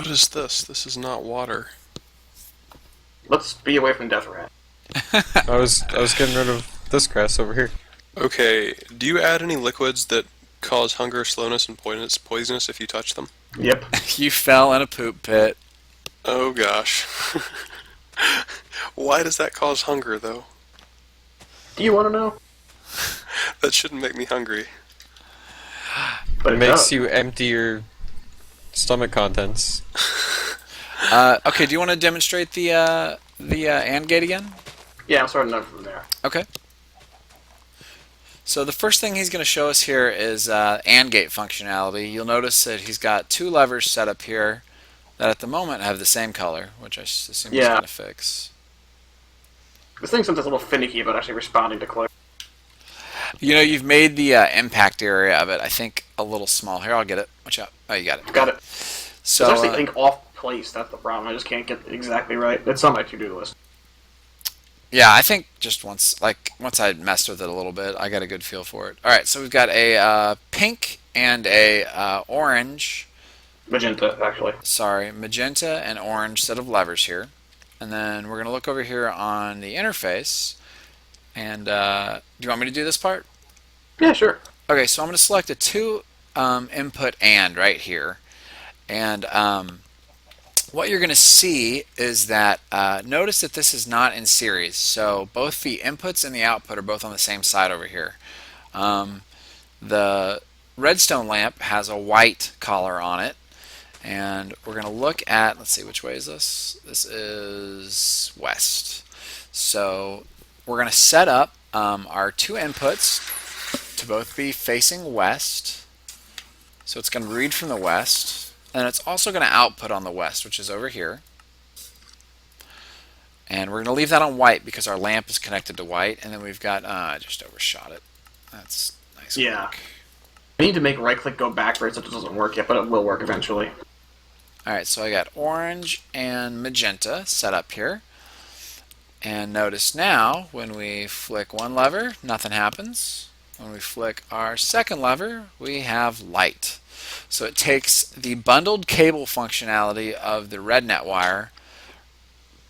What is this? This is not water. Let's be away from Death Rat. I was getting rid of this grass over here. Okay, do you add any liquids that cause hunger, slowness, and poisonous if you touch them? Yep. You fell in a poop pit. Oh gosh. Why does that cause hunger, though? Do you want to know? That shouldn't make me hungry. But It it makes does. you empty your stomach contents. Okay, do you want to demonstrate the AND gate again? Yeah, I'm starting out from there. Okay. So the first thing he's going to show us here is AND gate functionality. You'll notice that he's got two levers set up here that at the moment have the same color, which I assume he's Yeah. going to fix. This thing's sometimes a little finicky about actually responding to click. You know, you've made the impact area of it, I think, a little small. Here, I'll get it. Watch out. Oh, you got it. Got it. So, It's actually, I think, off place. That's the problem. I just can't get it exactly right. It's on my to-do list. yeah, I think just once I messed with it a little bit, I got a good feel for it. All right, so we've got a pink and a orange. Magenta, actually. Sorry, magenta and orange set of levers here. And then we're going to look over here on the interface. And do you want me to do this part? Yeah, sure. Okay, so I'm going to select a two input AND right here. And what you're going to see is that notice that this is not in series. So both the inputs and the output are both on the same side over here. The redstone lamp has a white collar on it. And we're going to look at, let's see, which way is this? This is west. So we're going to set up our two inputs to both be facing west. So it's going to read from the west. And it's also going to output on the west, which is over here. And we're going to leave that on white because our lamp is connected to white. And then we've got, I just overshot it. That's nice Yeah. work. I need to make right-click go backwards. It doesn't work yet, but it will work eventually. Alright, so I got orange and magenta set up here. And notice now, when we flick one lever, nothing happens. When we flick our second lever, we have light. So it takes the bundled cable functionality of the RedNet wire,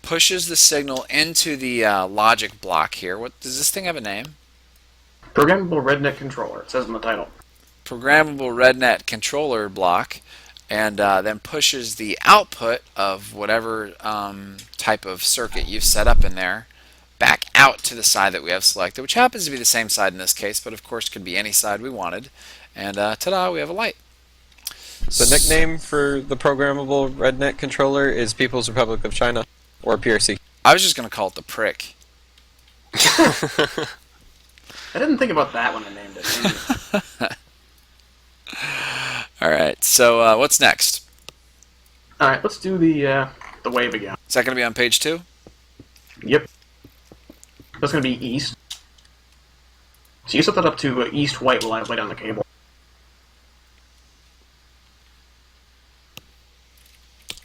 pushes the signal into the logic block here. What does this thing have a name? Programmable Redneck Controller. It says in the title. Programmable RedNet controller block, and then pushes the output of whatever type of circuit you've set up in there back out to the side that we have selected, which happens to be the same side in this case, but of course could be any side we wanted. And ta-da, we have a light. The nickname for the programmable RedNet controller is People's Republic of China, or PRC. I was just going to call it the prick. I didn't think about that when I named it. Alright, so what's next? Alright, let's do the wave again. Is that going to be on page 2? Yep. That's going to be east. So you set that up to east-white while I lay down the cable.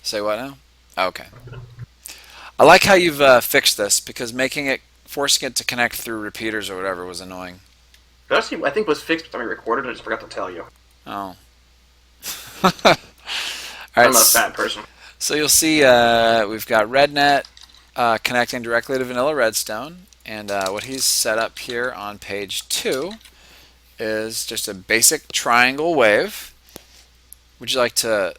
Say what now? Okay. I like how you've fixed this, because forcing it to connect through repeaters or whatever was annoying. That actually, I think, was fixed by the time we recorded. I just forgot to tell you. Oh. I'm Alright, not a bad person. so you'll see we've got RedNet connecting directly to Vanilla Redstone, and what he's set up here on page 2 is just a basic triangle wave. Would you like to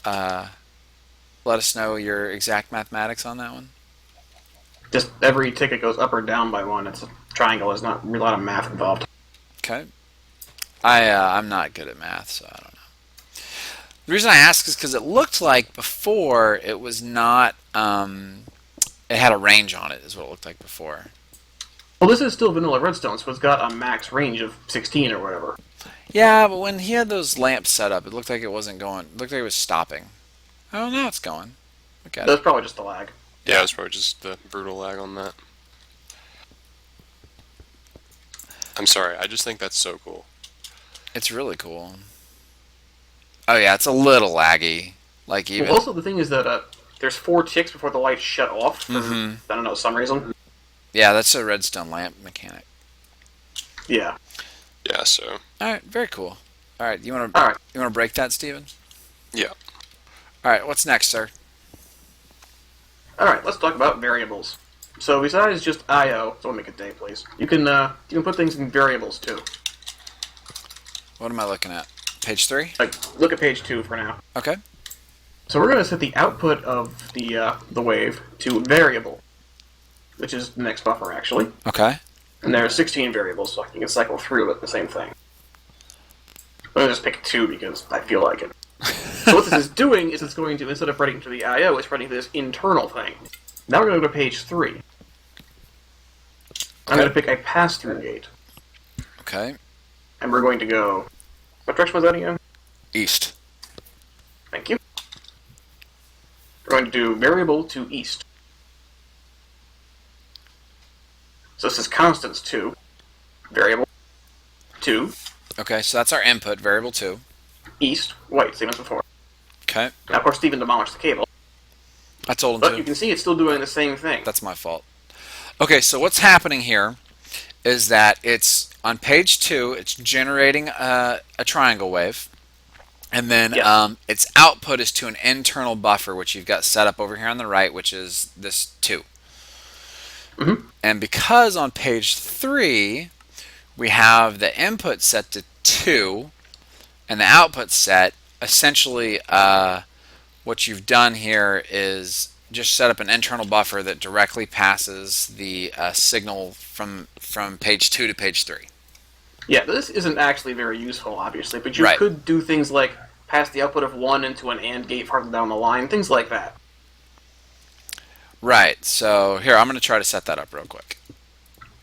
let us know your exact mathematics on that one? Just every ticket goes up or down by one. It's a triangle. There's not a lot of math involved. Okay. I'm not good at math, so I don't know. The reason I ask is because it looked like before it was not, it had a range on it, is what it looked like before. Well, this is still vanilla redstone, so it's got a max range of 16 or whatever. Yeah, but when he had those lamps set up, it looked like it wasn't going, it looked like it was stopping. Oh, now it's going. Look at That's it. probably just the lag. Yeah, it's probably just the brutal lag on that. I'm sorry, I just think that's so cool. It's really cool. Oh yeah, it's a little laggy. Like even. Well, also, the thing is that there's 4 ticks before the lights shut off for, Mhm. I don't know, some reason. Yeah, that's a redstone lamp mechanic. Yeah. Yeah, so All right, very cool. All right, you want All right. to break that, Steven? yeah. All right, what's next, sir? Alright, let's talk about variables. So besides just I/O, so we'll make a day, please. You can put things in variables too. What am I looking at? Page 3? Like, look at page 2 for now. Okay. So we're going to set the output of the wave to variable, which is the next buffer, actually. Okay. And there are 16 variables, so you can cycle through it the same thing. I'm going to just pick 2 because I feel like it. So what this is doing is it's going to, instead of writing to the I/O, it's writing to this internal thing. Now we're going to go to page 3. I'm going to pick a pass-through gate. Okay. And we're going to go... What direction was that again? East. Thank you. We're going to do variable to east. So this is constants 2. Variable 2. Okay, so that's our input, variable 2. East, white, same as before. Okay. Now, of course, Steven demolished the cable. I told him But to. you can see it's still doing the same thing. That's my fault. Okay, so what's happening here is that it's on page 2, it's generating a triangle wave. And then Yes. its output is to an internal buffer, which you've got set up over here on the right, which is this 2. Mm-hmm. And because on page 3, we have the input set to 2 and the output set, essentially what you've done here is just set up an internal buffer that directly passes the signal from page 2 to page 3. Yeah, this isn't actually very useful, obviously, but you Right. could do things like pass the output of 1 into an AND gate farther down the line, things like that. Right. So here, I'm going to try to set that up real quick.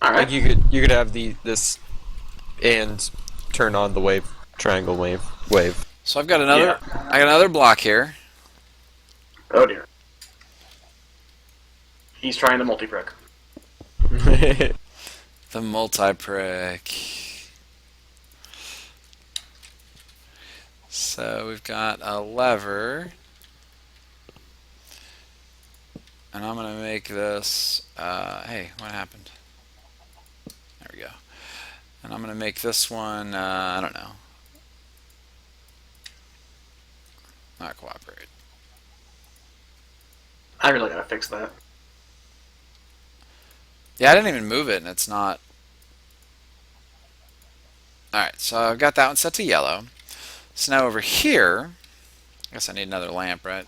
Alright. Like you could have this and turn on the wave triangle wave. So I've got another block here. Oh dear. He's trying to multi-prick. The multi-prick. So we've got a lever. And I'm going to make this... hey, what happened? There we go. And I'm going to make this one, I don't know. Not cooperate. I really gotta fix that. Yeah, I didn't even move it, and it's not... Alright, so I've got that one set to yellow. So now over here, I guess I need another lamp, right?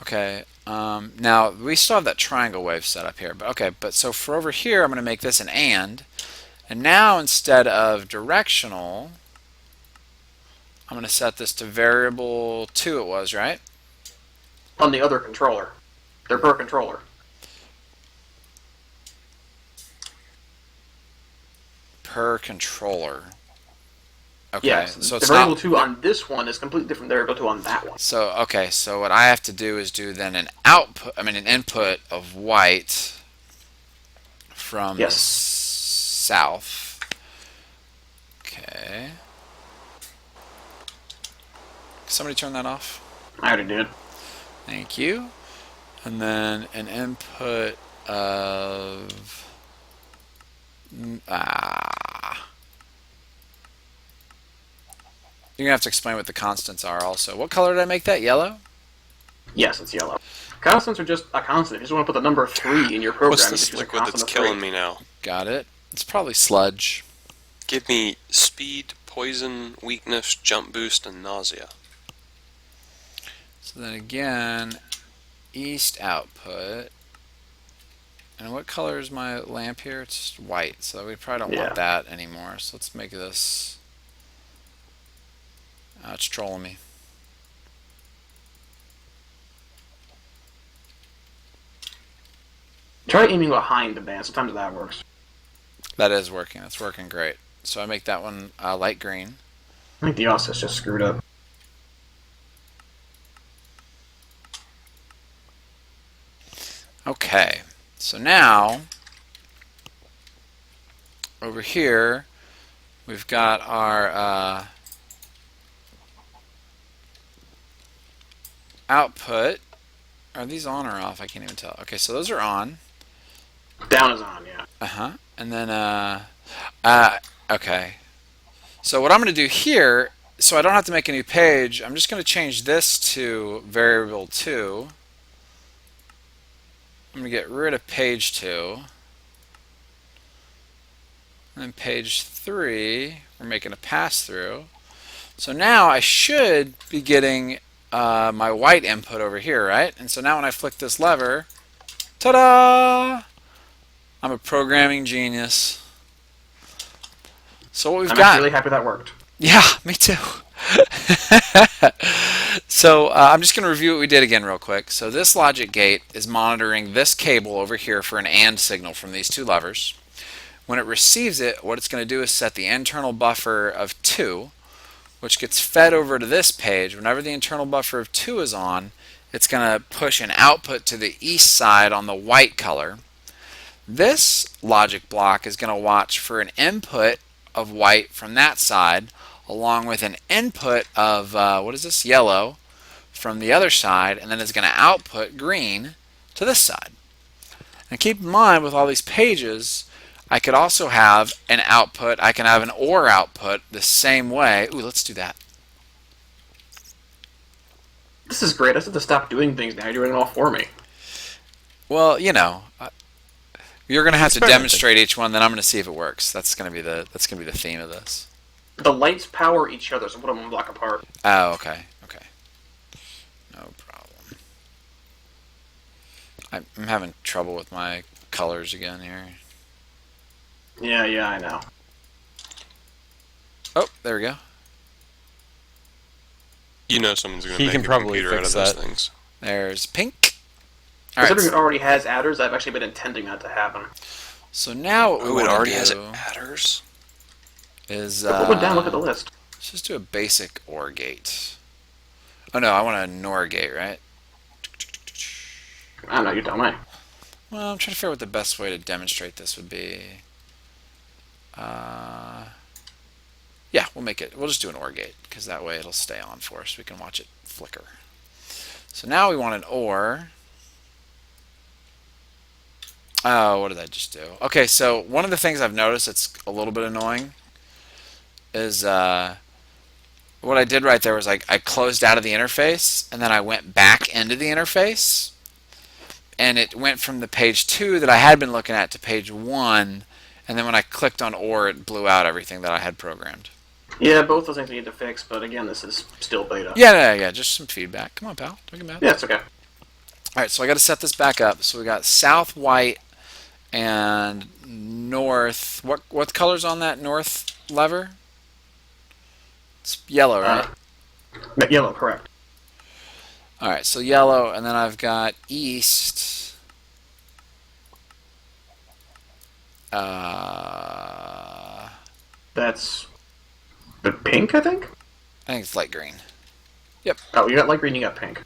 Okay, now we still have that triangle wave set up here, but okay, so for over here, I'm going to make this an and now instead of directional, I'm going to set this to variable 2 it was, right? On the other controller. They're per controller. Per controller. Okay, Yes, so the it's variable not... 2 on this one is completely different than the variable 2 on that one. So, okay, so what I have to do is do then an input of white from Yes. the south. Okay. Somebody turn that off. I already did. Thank you. And then an input of... You're going to have to explain what the constants are also. What color did I make that? Yellow? Yes, it's yellow. Constants are just a constant. You just want to put the number 3 in your program. What's you this just use a liquid constant that's of 3. killing me now? Got it. It's probably sludge. Give me speed, poison, weakness, jump boost, and nausea. So then again, east output. And what color is my lamp here? It's white, so we probably don't want that anymore. So let's make this... it's trolling me. Try aiming behind the band. Sometimes that works. That is working. That's working great. So I make that one light green. I think the offset's just screwed up. Okay. So now, over here, we've got our output. Are these on or off? I can't even tell. Okay, so those are on. Down is on, yeah. And then, okay. So what I'm going to do here, so I don't have to make a new page, I'm just going to change this to variable 2. I'm going to get rid of page 2. And then page 3, we're making a pass-through. So now I should be getting my white input over here, right? And so now when I flick this lever, ta-da! I'm a programming genius. So what we've I'm got... really happy that worked. Yeah, me too. So I'm just going to review what we did again real quick. So this logic gate is monitoring this cable over here for an AND signal from these two levers. When it receives it, what it's going to do is set the internal buffer of 2, which gets fed over to this page. Whenever the internal buffer of 2 is on, it's going to push an output to the east side on the white color. This logic block is going to watch for an input of white from that side, along with an input of, what is this, yellow, from the other side, and then it's going to output green to this side. And keep in mind, with all these pages, I could also have an output, I can have an OR output the same way. Ooh, let's do that. This is great. I just have to stop doing things now. You're doing it all for me. Well, you know, you're going to have to Experimenting. demonstrate each one, then I'm going to see if it works. That's going to be the theme of this. The lights power each other, so put them one block apart. Oh, okay. Okay. No problem. I'm having trouble with my colors again here. Yeah, I know. Oh, there we go. You know someone's going He to can make a probably computer out of fix those that. things. There's pink. All Considering right. it already has adders, I've actually been intending that to happen. So now what we Oh, it want already to has do adders? is Go down, look at the list. let's just do a basic OR gate. Oh no, I want a NOR gate, right? I don't know, you tell me. Well, I'm trying to figure out what the best way to demonstrate this would be. Yeah, we'll just do an OR gate, because that way it'll stay on for us. We can watch it flicker. So now we want an OR. Oh, what did I just do? Okay, so one of the things I've noticed that's a little bit annoying is what I did right there was I closed out of the interface, and then I went back into the interface, and it went from the page 2 that I had been looking at to page 1, and then when I clicked on OR, it blew out everything that I had programmed. Yeah, both those things we need to fix, but again, this is still beta. Yeah, just some feedback. Come on, pal. Talk about it. Yeah, it's okay. All right, so I got to set this back up. So we got south white and north. What color's on that north lever? It's yellow, right? Yellow, correct. All right, so yellow, and then I've got east. That's the pink, I think? I think it's light green. Oh, you got light green, you got pink.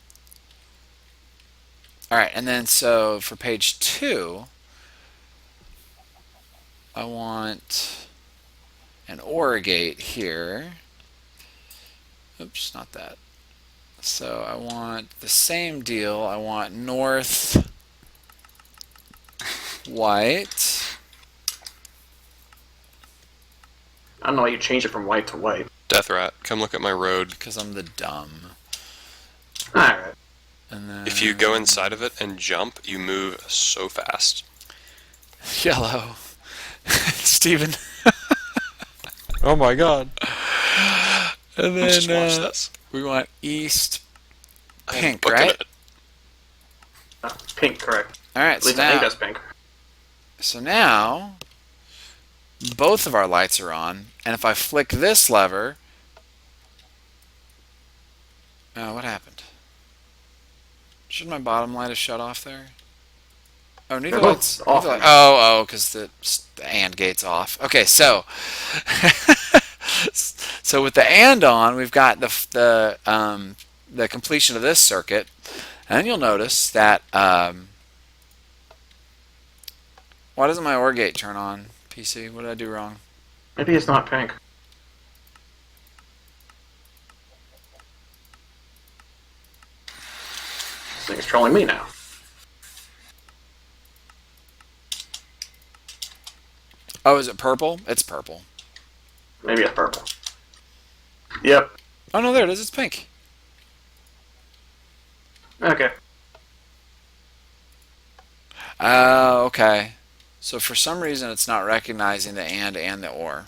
All right, and then so for page 2, I want an OR gate here. Oops, not that. So I want the same deal. I want north white. I don't know why you changed it from white to white. Death Rat, come look at my road. Because I'm the dumb. Alright. And then If you go inside of it and jump, you move so fast. yellow. Steven. Oh my god. And Just watch then this. we want east I'm pink, booking right? it. Pink, correct. Alright, At so least I think now, that's pink. so now both of our lights are on, and if I flick this lever, what happened? Should my bottom light have shut off there? Oh, neither They're both lights. off. Oh, because the AND gate's off. Okay, so so with the AND on, we've got the completion of this circuit, and then you'll notice that why doesn't my OR gate turn on? PC, what did I do wrong? Maybe it's not pink. This thing's trolling me now. Oh, is it purple? It's purple. Maybe it's purple. Yep. Oh no, there it is. It's pink. Okay. Oh, okay. So for some reason, it's not recognizing the and the or.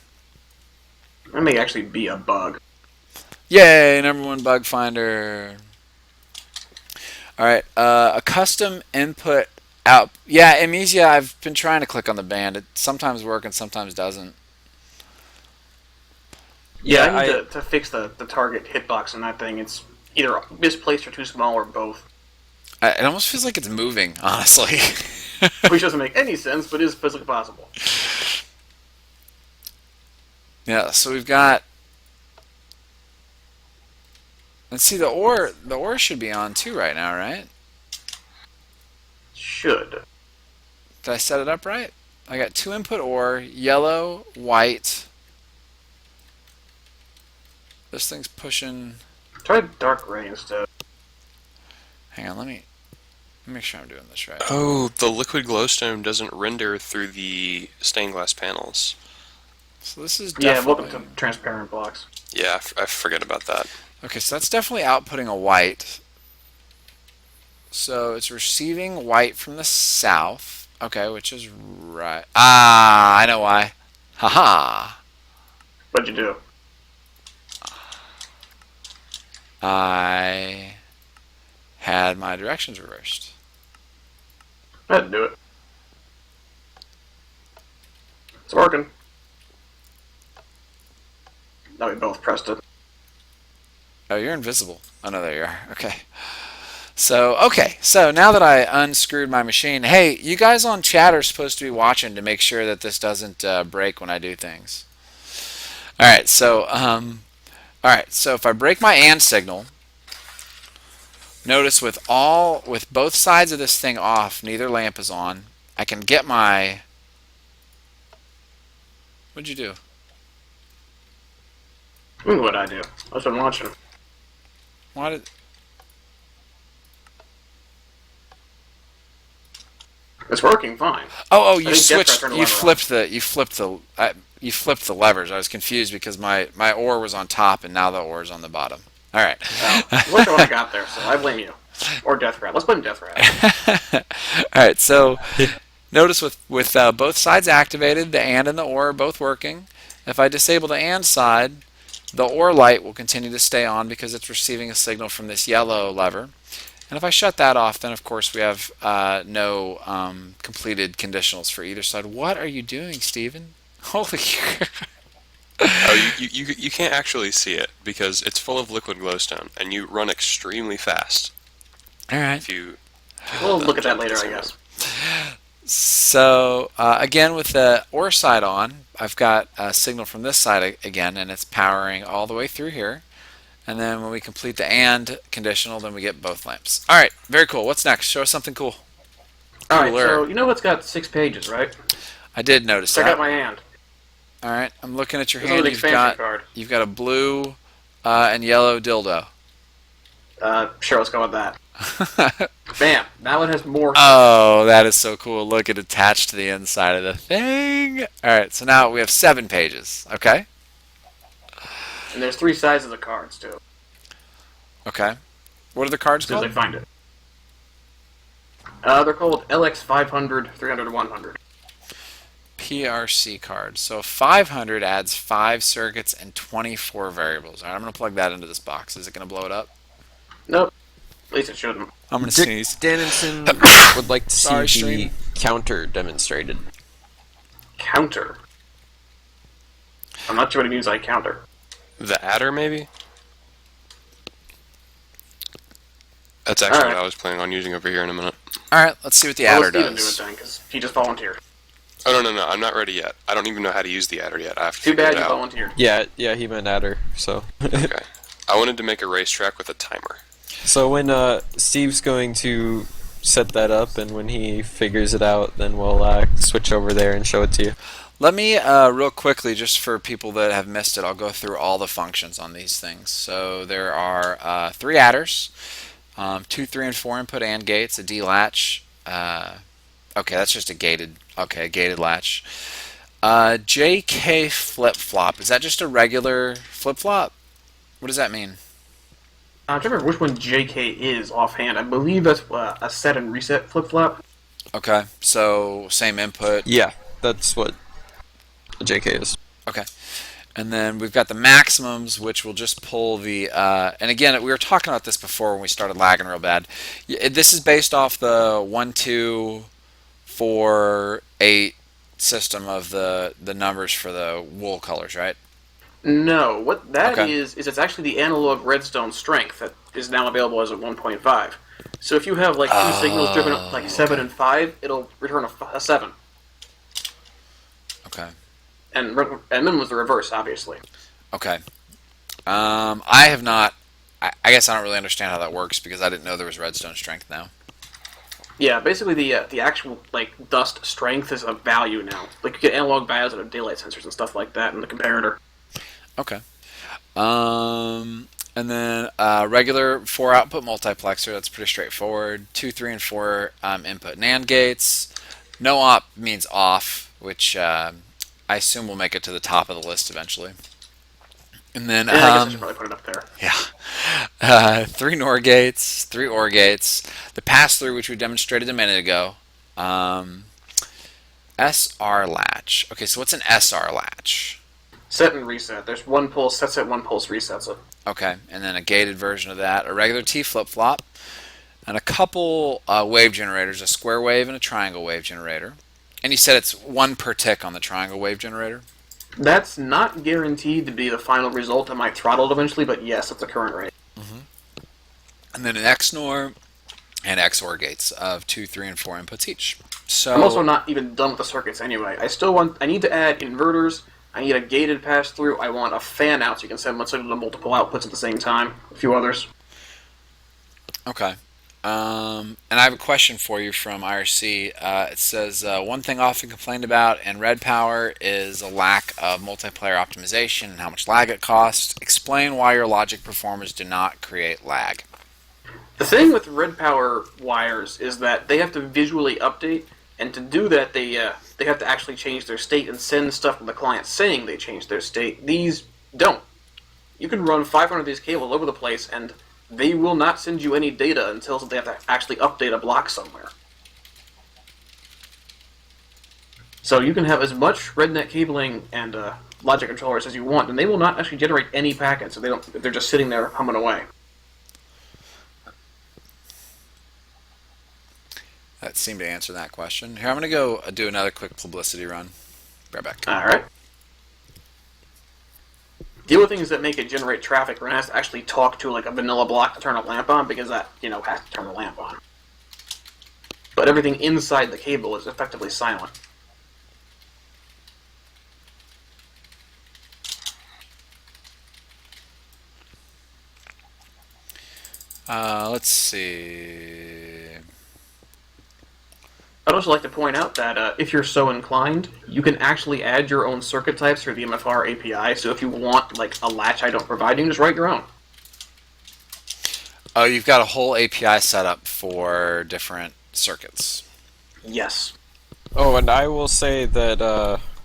That may actually be a bug. Yay! #1 bug finder. All right. A custom input out. Yeah, Amnesia. I've been trying to click on the band. It sometimes works and sometimes doesn't. Yeah, I need to fix the target hitbox on that thing. It's either misplaced or too small or both. It almost feels like it's moving, honestly. Which doesn't make any sense, but is physically possible. Yeah, so we've got. Let's see, the or should be on too right now, right? Should. Did I set it up right? I got 2 input or, yellow, white. This thing's pushing. Try dark gray instead. Hang on, let me make sure I'm doing this right. Oh, the liquid glowstone doesn't render through the stained glass panels. So this is Yeah, definitely. welcome to transparent blocks. Yeah, I forget about that. Okay, so that's definitely outputting a white. So it's receiving white from the south. Okay, which is right. Ah, I know why. Haha. What'd you do? I had my directions reversed. I had to do it. It's working. Now we both pressed it. Oh, you're invisible. Oh, no, there you are. Okay. So now that I unscrewed my machine, hey, you guys on chat are supposed to be watching to make sure that this doesn't break when I do things. All right, so if I break my and signal, notice with both sides of this thing off, neither lamp is on. I can get my. What'd you do? What'd I do? I've been watching. Why did? It's working fine. Oh, I you think switched. Death Trap turned the You lever flipped the levers. I was confused because my ore was on top and now the ore is on the bottom. All right. Look at what I got there, so I blame you. Or Death Rat. Let's blame Death Rat. All right. So notice with both sides activated, the and the or are both working. If I disable the and side, the or light will continue to stay on because it's receiving a signal from this yellow lever. And if I shut that off, then of course we have no completed conditionals for either side. What are you doing, Steven? Holy Oh, you can't actually see it because it's full of liquid glowstone, and you run extremely fast. All right. If you We'll look at that later, I guess. So again, with the or side on, I've got a signal from this side again, and it's powering all the way through here. And then when we complete the and conditional, then we get both lamps. All right, very cool. What's next? Show us something cool. Alright, Cooler. so you know it's got 6 pages, right? I did notice Check that. out my hand. All right, I'm looking at your This is hand. an expansion card. You've got a blue and yellow dildo. Sure, let's go with that. Bam! That one has more. Oh, that is so cool. Look, it attached to the inside of the thing. All right, so now we have 7 pages. Okay. And there's 3 sizes of cards, too. Okay. What are the cards As soon as I called? find it. They're called LX 500, 300, 100. PRC cards. So 500 adds 5 circuits and 24 variables. All right, I'm going to plug that into this box. Is it going to blow it up? Nope. At least it shouldn't. I'm going to Dick sneeze. Danielson would like to see Sorry, the stream. counter demonstrated. Counter. I'm not sure what it means by counter. the adder maybe. That's actually Alright. what I was planning on using over here in a minute. All right, let's see what the Well, adder let Steven do it does. then, because he just volunteered. Oh no, I'm not ready yet. I don't even know how to use the adder yet. I have to Too figure bad it you out. volunteered. Yeah, he meant adder. So, Okay. I wanted to make a racetrack with a timer. so when Steve's going to set that up, and when he figures it out, then we'll switch over there and show it to you. Let me, real quickly, just for people that have missed it, I'll go through all the functions on these things. So there are 3 adders, 2, 3, and 4 input AND gates, a D latch. Okay, that's just a gated latch. JK flip-flop. Is that just a regular flip-flop? What does that mean? I'm trying to remember which one JK is offhand. I believe that's a set and reset flip flop. Okay, so same input. Yeah, that's what the JK is. Okay. And then we've got the maximums, which will just pull the... and again, we were talking about this before when we started lagging real bad. This is based off the 1, 2, 4, 8 system of the numbers for the wool colors, right? No, what that Okay. is it's actually the analog redstone strength that is now available as a 1.5. So if you have like two signals driven up like 7 and 5, it'll return a 7. Okay. And then was the reverse, obviously. Okay. I have not... I guess I don't really understand how that works because I didn't know there was redstone strength now. Yeah, basically the actual like dust strength is a value now. Like you get analog values out of daylight sensors and stuff like that in the comparator. Okay. And then regular 4 output multiplexer. That's pretty straightforward. 2, 3, and 4 input NAND gates. No op means off, which I assume will make it to the top of the list eventually. And then Yeah, I guess I should probably put it up there. yeah, 3 NOR gates, 3 OR gates. The pass through, which we demonstrated a minute ago. SR latch. Okay, so what's an SR latch? Set and reset. There's one pulse sets it, one pulse resets it. Okay, and then a gated version of that, a regular T flip-flop, and a couple wave generators, a square wave and a triangle wave generator. And you said it's 1 per tick on the triangle wave generator? That's not guaranteed to be the final result. I might throttle it eventually, but yes, it's the current rate. And then an XNOR and XOR gates of 2, 3, and 4 inputs each. So I'm also not even done with the circuits anyway. I need to add inverters. I need a gated pass-through. I want a fan-out so you can send one signal to multiple outputs at the same time. A few others. Okay. And I have a question for you from IRC. It says, one thing often complained about in Red Power is a lack of multiplayer optimization and how much lag it costs. Explain why your logic performers do not create lag. The thing with Red Power wires is that they have to visually update, and to do that, they have to actually change their state and send stuff to the client saying they changed their state. These don't. You can run 500 of these cables all over the place, and they will not send you any data until they have to actually update a block somewhere. So you can have as much RedNet cabling and logic controllers as you want, and they will not actually generate any packets. So they're just sitting there humming away. That seemed to answer that question. Here, I'm going to go do another quick publicity run. Be right back. Alright. Deal with things that make it generate traffic where it has to actually talk to like a vanilla block to turn a lamp on, because that, has to turn the lamp on. But everything inside the cable is effectively silent. Let's see. I'd also like to point out that if you're so inclined, you can actually add your own circuit types through the MFR API. So if you want like a latch I don't provide, you can just write your own. Oh, you've got a whole API set up for different circuits. Yes. Oh, and I will say that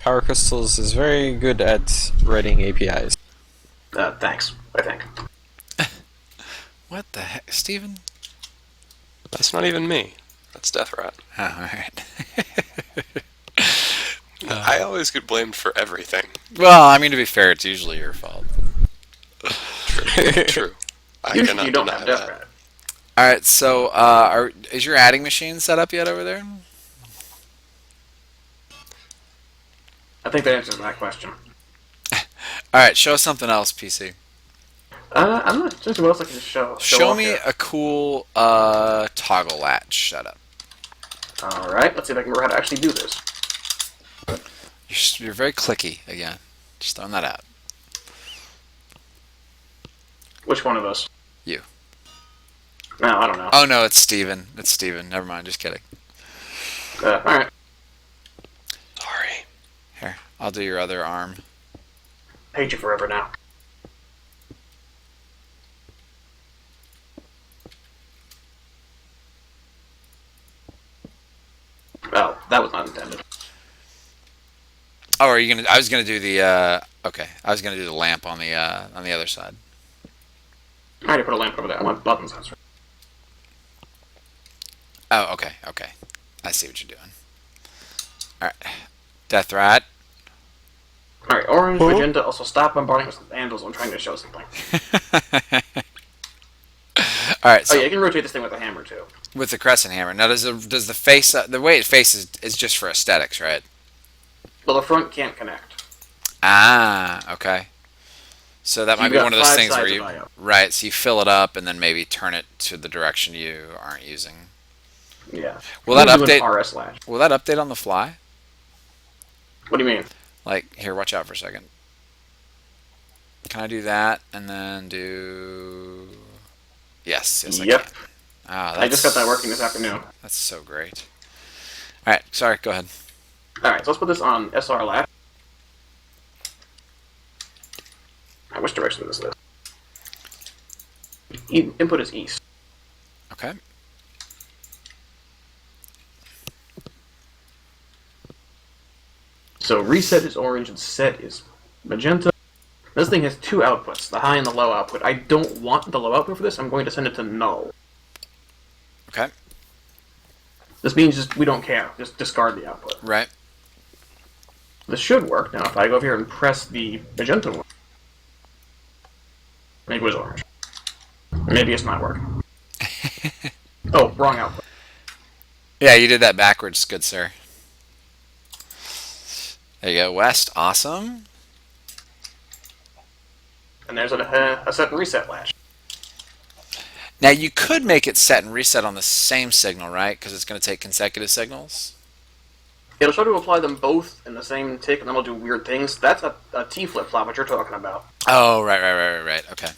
Powercrystals is very good at writing APIs. Thanks, I think. What the heck, Steven? That's not even me. That's Death Rat. Oh, alright. I always get blamed for everything. Well, I mean, to be fair, it's usually your fault. True. I Usually cannot you don't deny have Death that. Rat. Alright, so is your adding machine set up yet over there? I think that answers that question. Alright, show us something else, PC. I'm not sure what else I can show me here. a cool toggle latch setup. Alright, let's see if I can remember how to actually do this. You're very clicky again. Just throwing that out. Which one of us? You. No, I don't know. Oh no, it's Steven. It's Steven. Never mind, just kidding. Alright. Sorry. Here, I'll do your other arm. Hate you forever now. Oh, that was not intended. Oh, are you gonna? I was gonna do the. Okay, I was gonna do the lamp on the other side. I already put a lamp over there. I want buttons. That's right. Oh, okay, okay. I see what you're doing. All right, Death Rat. All right, orange, Huh? magenta. Also, stop bombarding us with handles. I'm trying to show something. All right, Oh so yeah, you can rotate this thing with a hammer too. with the crescent hammer. Now, does the face the way it faces is just for aesthetics, right? Well, the front can't connect. Ah, okay. So that So might you've be got one of those 5 things where sides you of IO. right. So you fill it up and then maybe turn it to the direction you aren't using. Yeah. Will that I'm doing update? RS slash. Will that update on the fly? What do you mean? Like, here, watch out for a second. Can I do that and then do? Yes, yes, I Yep. can. Ah, I just got that working this afternoon. That's so great. All right, sorry. Go ahead. All right, so let's put this on SR latch. Which direction is this? Input is east. Okay. So reset is orange and set is magenta. This thing has 2 outputs, the high and the low output. I don't want the low output for this. I'm going to send it to null. Okay. This means just we don't care. Just discard the output. Right. This should work. Now, if I go over here and press the magenta one, maybe it was orange. Maybe it's not working. Oh, wrong output. Yeah, you did that backwards, good sir. There you go, West. Awesome. And there's a set and reset latch. Now you could make it set and reset on the same signal, right? Because it's going to take consecutive signals. It'll try to apply them both in the same tick, and then it'll do weird things. That's a T flip-flop, what you're talking about. Oh, right. Okay.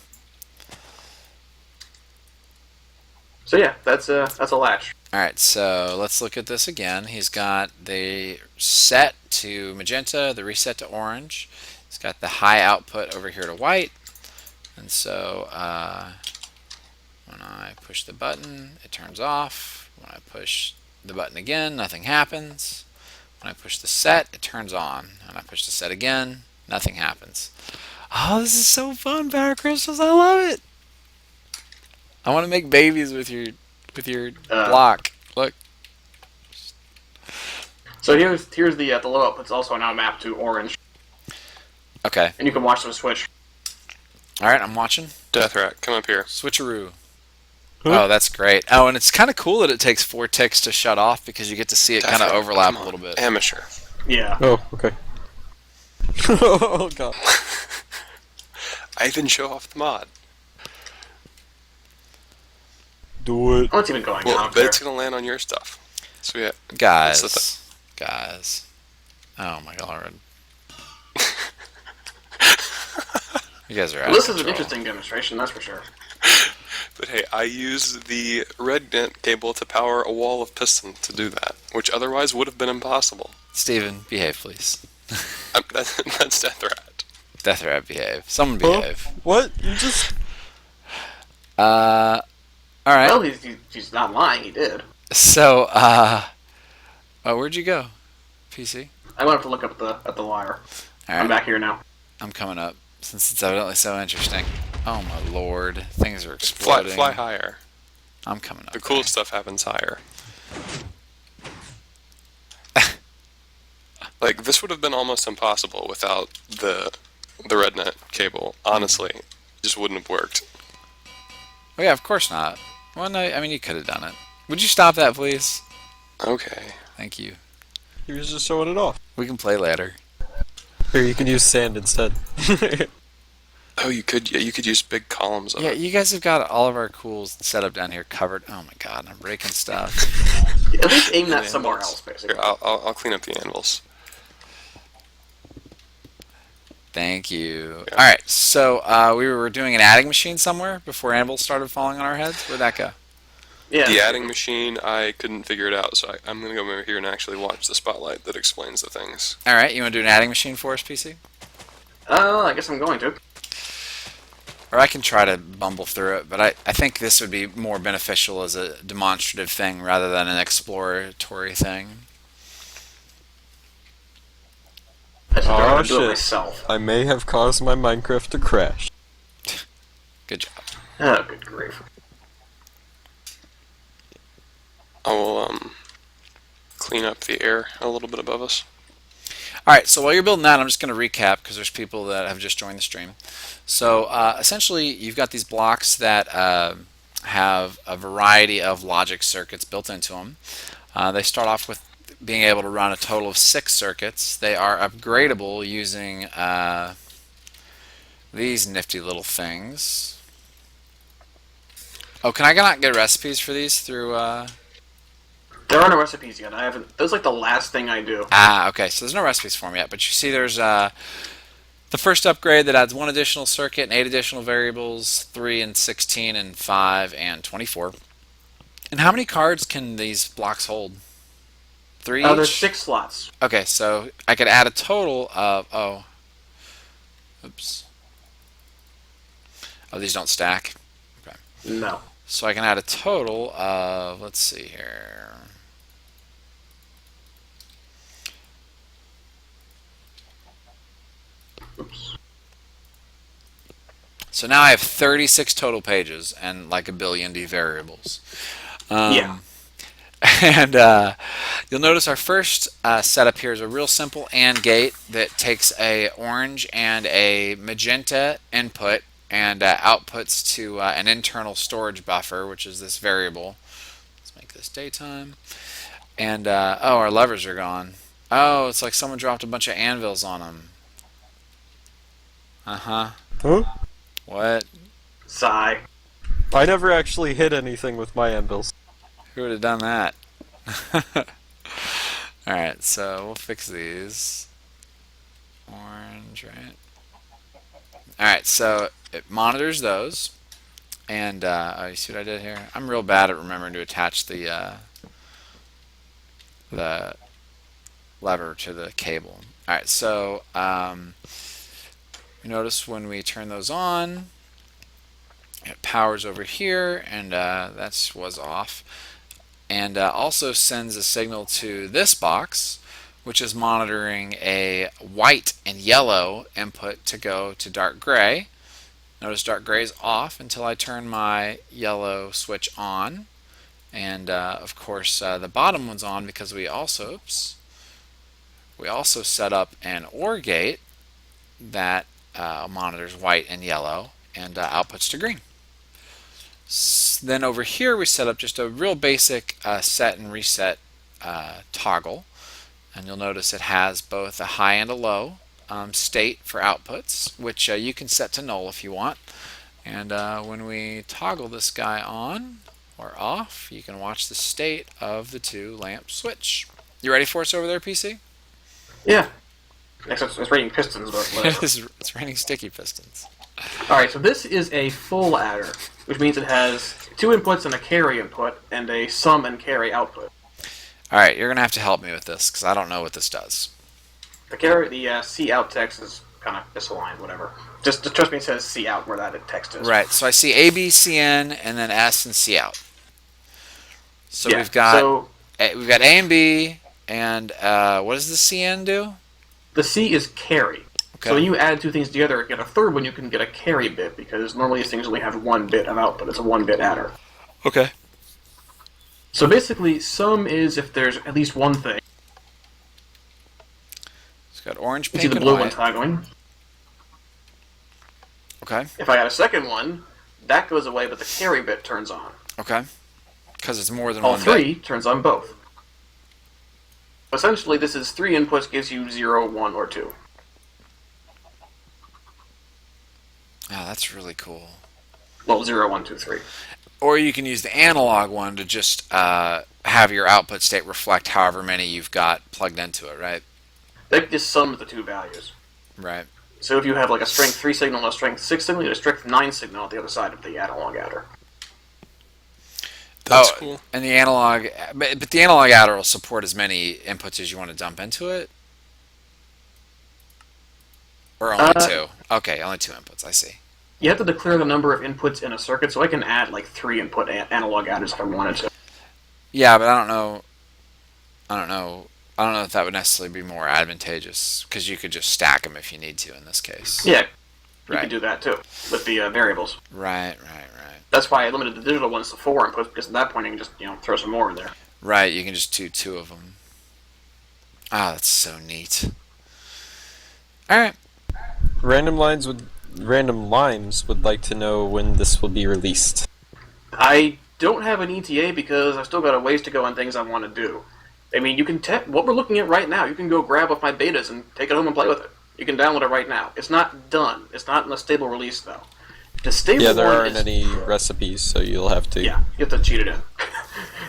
So yeah, that's a latch. All right, so let's look at this again. He's got the set to magenta, the reset to orange. He's got the high output over here to white. And so when I push the button, it turns off. When I push the button again, nothing happens. When I push the set, it turns on. And I push the set again, nothing happens. Oh, this is so fun, Powercrystals. I love it. I want to make babies with your block. Look. So here's the low output's also now mapped to orange, Okay. and you can watch them switch. All right, I'm watching. Death Rat, come up here. Switcheroo. Huh? Oh, that's great. Oh, and it's kind of cool that it takes 4 ticks to shut off because you get to see it Death kind of Rat, overlap come a on. little bit. Amateur. Yeah. Oh, okay. Oh god. I even show off the mod. Do it. Oh, it's even going Well, down but there. it's gonna land on your stuff. So yeah. Guys. That's Guys. Oh my god. You guys are out Well, this of is an control. interesting demonstration, that's for sure. But hey, I use the red net cable to power a wall of piston to do that, which otherwise would have been impossible. Steven, behave, please. That's Death Rat. Death Rat, behave. Someone Huh? behave. What? You just... All right. Well, he's not lying, he did. So, where'd you go, PC? I went up to look up at the wire. All I'm right, back here now. I'm coming up since it's evidently so interesting. Oh my lord, things are Fly, exploding. fly higher. I'm coming up. The cool there. stuff happens higher. Like, this would have been almost impossible without the red net cable. Honestly, it just wouldn't have worked. Oh yeah, of course not. Well, no, I mean you could have done it. Would you stop that, please? Okay. Thank you. He was just showing it off. We can play later. Here, you can use sand instead. Oh, you could use big columns of Yeah, it. you guys have got all of our cool setup down here covered. Oh my god, I'm breaking stuff. At least aim that Yeah, somewhere that's- else, basically. Here, I'll clean up the anvils. Thank you. Yeah. All right, so we were doing an adding machine somewhere before anvils started falling on our heads. Where'd that go? Yeah. The adding machine, I couldn't figure it out, so I'm going to go over here and actually watch the spotlight that explains the things. All right, you want to do an adding machine for us, PC? I guess I'm going to. Or I can try to bumble through it, but I think this would be more beneficial as a demonstrative thing rather than an exploratory thing. I'm Oh gonna do it shit. myself. I may have caused my Minecraft to crash. Good job. Oh, good grief. I will clean up the air a little bit above us. All right, so while you're building that, I'm just going to recap because there's people that have just joined the stream. So essentially, you've got these blocks that have a variety of logic circuits built into them. They start off with being able to run a total of 6 circuits. They are upgradable using these nifty little things. Oh, can I not get recipes for these through... There are no recipes yet. I haven't. That's like the last thing I do. Okay, so there's no recipes for them yet, but you see there's the first upgrade that adds 1 additional circuit and 8 additional variables, 3 and 16 and 5 and 24. And how many cards can these blocks hold? 3 each? There's 6 slots. Okay, so I could add a total of... Oops. Oh, these don't stack? Okay. No. So I can add a total of... Let's see here... Oops. So now I have 36 total pages and like a billion D variables. Yeah. And you'll notice our first setup here is a real simple AND gate that takes a orange and a magenta input and outputs to an internal storage buffer, which is this variable. Let's make this daytime. And oh, our levers are gone. Oh, it's like someone dropped a bunch of anvils on them. Uh-huh. Huh? What? Sigh. I never actually hit anything with my anvils. Who would have done that? Alright, so we'll fix these. Orange, right? Alright, so it monitors those. And, oh, you see what I did here? I'm real bad at remembering to attach the lever to the cable. Alright, so you notice when we turn those on, it powers over here, and that was off. And also sends a signal to this box, which is monitoring a white and yellow input to go to dark gray. Notice dark gray is off until I turn my yellow switch on. And of course the bottom one's on because we also set up an OR gate that monitors white and yellow and outputs to green. Then over here we set up just a real basic set and reset toggle, and you'll notice it has both a high and a low state for outputs, which you can set to null if you want. And when we toggle this guy on or off, you can watch the state of the 2 lamps switch. You ready for us over there, PC? Yeah. Except it's raining pistons, but whatever. It's raining sticky pistons. Alright, so this is a full adder, which means it has 2 inputs and a carry input, and a sum and carry output. Alright, you're going to have to help me with this, because I don't know what this does. The C out text is kind of misaligned, whatever. Just trust me, it says C out where that text is. Right, so I see A, B, C, N, and then S and C out. So Yeah, we've got so A and B, and what does the CN do? the C is carry. Okay. So when you add 2 things together and get a third one, you can get a carry bit, because normally these things only have 1 bit of output. It's a 1-bit adder. Okay. So basically, sum is if there's at least one thing. It's got orange, You pink, see the and blue white. one toggling. Okay. If I add a second one, that goes away, but the carry bit turns on. Okay. Because it's more than All one 3 bit. turns on both. Essentially, this is 3 inputs gives you 0, 1, or 2. Oh, that's really cool. Well, 0, 1, 2, 3. Or you can use the analog one to just have your output state reflect however many you've got plugged into it, right? That just sums the 2 values. Right. So if you have like a strength 3 signal and a strength 6 signal, you get a strength 9 signal at the other side of the analog adder. That's cool. And the analog, but the analog adder will support as many inputs as you want to dump into it? Or only 2? Okay, only 2 inputs, I see. You have to declare the number of inputs in a circuit, so I can add like 3 input analog adders if I wanted to. Yeah, but I don't know I don't know if that would necessarily be more advantageous, because you could just stack them if you need to in this case. Yeah, you Right. could do that too with the variables. Right. That's why I limited the digital ones to 4, and because at that point you can just throw some more in there. Right, you can just do 2 of them. Ah, that's so neat. All right. Random Limes would like to know when this will be released. I don't have an ETA because I've still got a ways to go on things I want to do. I mean, you can what we're looking at right now. You can go grab up my betas and take it home and play with it. You can download it right now. It's not done. It's not in a stable release though. The stable Yeah, there one aren't is, any recipes, so you'll have to. Yeah, you have to cheat it in.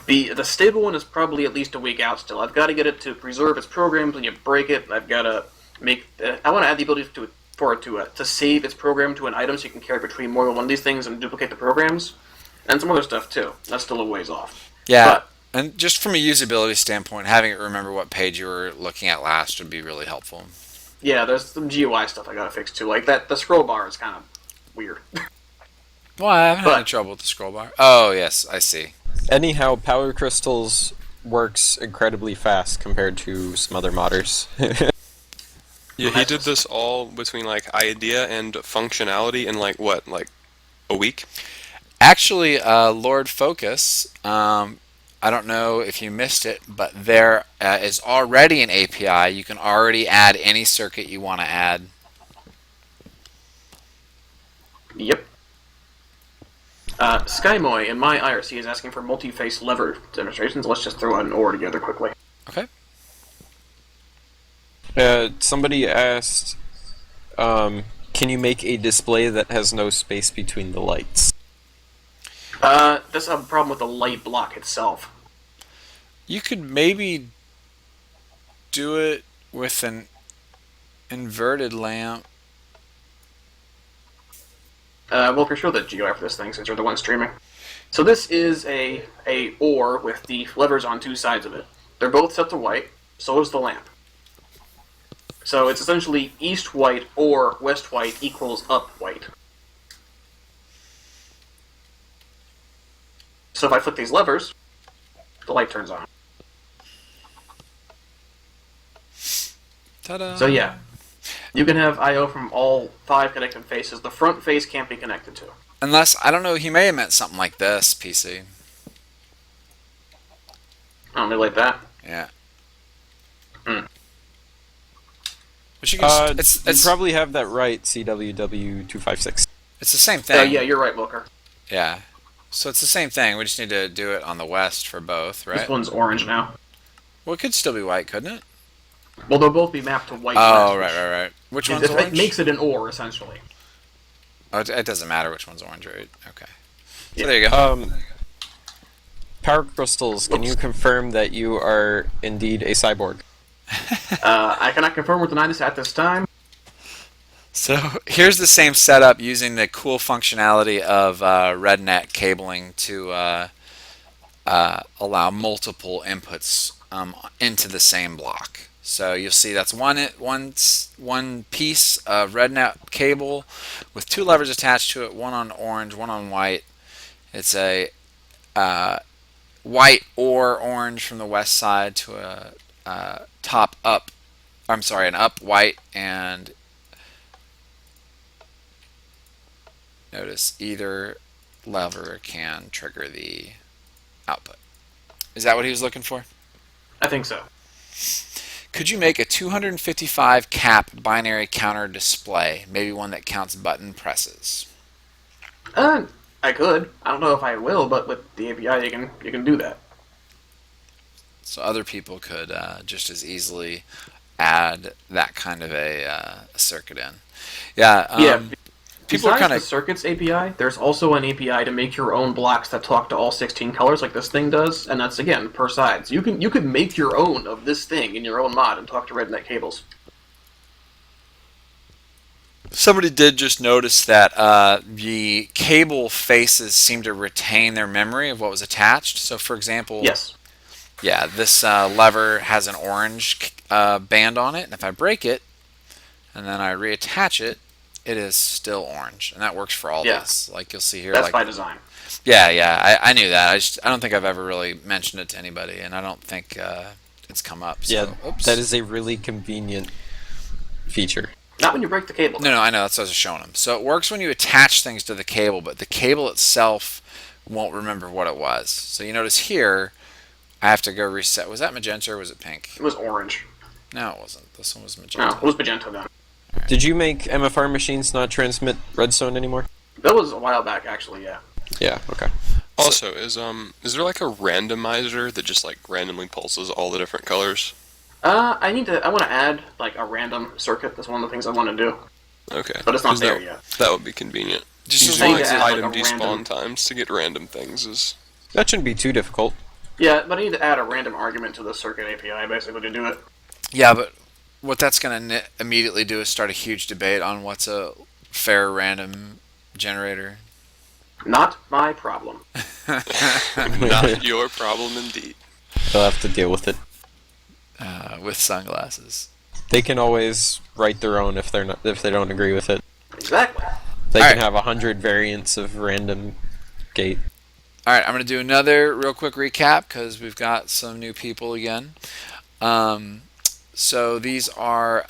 The stable one is probably at least a week out still. I've got to get it to preserve its programs when you break it. I've got to make. I want to add the ability for it to save its program to an item so you can carry between more than one of these things and duplicate the programs, and some other stuff too. That's still a ways off. Yeah. But, And just from a usability standpoint, having it remember what page you were looking at last would be really helpful. yeah, there's some GUI stuff I got to fix too. Like that, the scroll bar is kind of weird. Well, I haven't had any trouble with the scroll bar. Oh, yes, I see. Anyhow, Powercrystals works incredibly fast compared to some other modders. Yeah, he did this all between like idea and functionality in like what, like a week? Actually, Lord Focus, I don't know if you missed it, but there is already an API. You can already add any circuit you want to add. Yep. Skymoy in my IRC is asking for multi-face lever demonstrations. Let's just throw an OR together quickly. Okay. Somebody asked, can you make a display that has no space between the lights? That's a problem with the light block itself. You could maybe do it with an inverted lamp. Wylker, show the GUI for this thing since you're the one streaming. So this is a OR with the levers on 2 sides of it. They're both set to white, so is the lamp. So it's essentially east white or west white equals up white. So if I flick these levers, the light turns on. Ta-da! So yeah, you can have I/O from all 5 connected faces. The front face can't be connected to. Unless, I don't know, he may have meant something like this, PC. Only like that. Yeah. Hmm. But you can You probably have that right, CWW256. it's the same thing. Yeah, you're right, Wylker. Yeah. So it's the same thing. We just need to do it on the west for both, right? This one's orange now. Well, it could still be white, couldn't it? Well, they'll both be mapped to white. Oh, lines, right. Which which- one's It orange? makes it an OR, essentially. Oh, it doesn't matter which one's orange, right? Okay. So Yeah. there you go. Powercrystals, can you confirm that you are indeed a cyborg? I cannot confirm or deny this at this time. So here's the same setup using the cool functionality of RedNet cabling to allow multiple inputs into the same block. So you'll see that's one piece of RedNet cable with 2 levers attached to it, one on orange, one on white. It's a white or orange from the west side to a an up white, and notice either lever can trigger the output. Is that what he was looking for? I think so. Could you make a 255 cap binary counter display? Maybe one that counts button presses. I could. I don't know if I will, but with the API, you can do that. So other people could just as easily add that kind of a circuit in. Yeah. People are Besides kind the of circuits API, there's also an API to make your own blocks that talk to all 16 colors, like this thing does, and that's again per side. So you could make your own of this thing in your own mod and talk to RedNet cables. Somebody did just notice that the cable faces seem to retain their memory of what was attached. So, for example, Yes. yeah, this lever has an orange band on it, and if I break it and then I reattach it, it is still orange, and that works for all Yeah. these. Like you'll see here, That's like by design. yeah, I knew that. I don't think I've ever really mentioned it to anybody, and I don't think it's come up. So, Yeah, oops. that is a really convenient feature. Not when you break the cable. No, I know, that's what I was showing him. So it works when you attach things to the cable, but the cable itself won't remember what it was. So you notice here, I have to go reset. Was that magenta or was it pink? It was orange. No, it wasn't. This one was No, magenta. it was magenta then. Did you make MFR machines not transmit redstone anymore? That was a while back, actually. Yeah. Yeah. Okay. Also, is there like a randomizer that just like randomly pulses all the different colors? I want to add like a random circuit. That's one of the things I want to do. Okay. But it's not 'Cause there that, yet. That would be convenient. Just as Using long as to add, like, item a despawn random- times to get random things is... That shouldn't be too difficult. Yeah, but I need to add a random argument to the circuit API basically to do it. Yeah, but what that's going to immediately do is start a huge debate on what's a fair random generator. Not my problem. Not your problem indeed. They'll have to deal with it. With sunglasses. They can always write their own if they don't agree with it. Exactly. They All can right. have 100 variants of random gate. All right, I'm going to do another real quick recap because we've got some new people again. So these are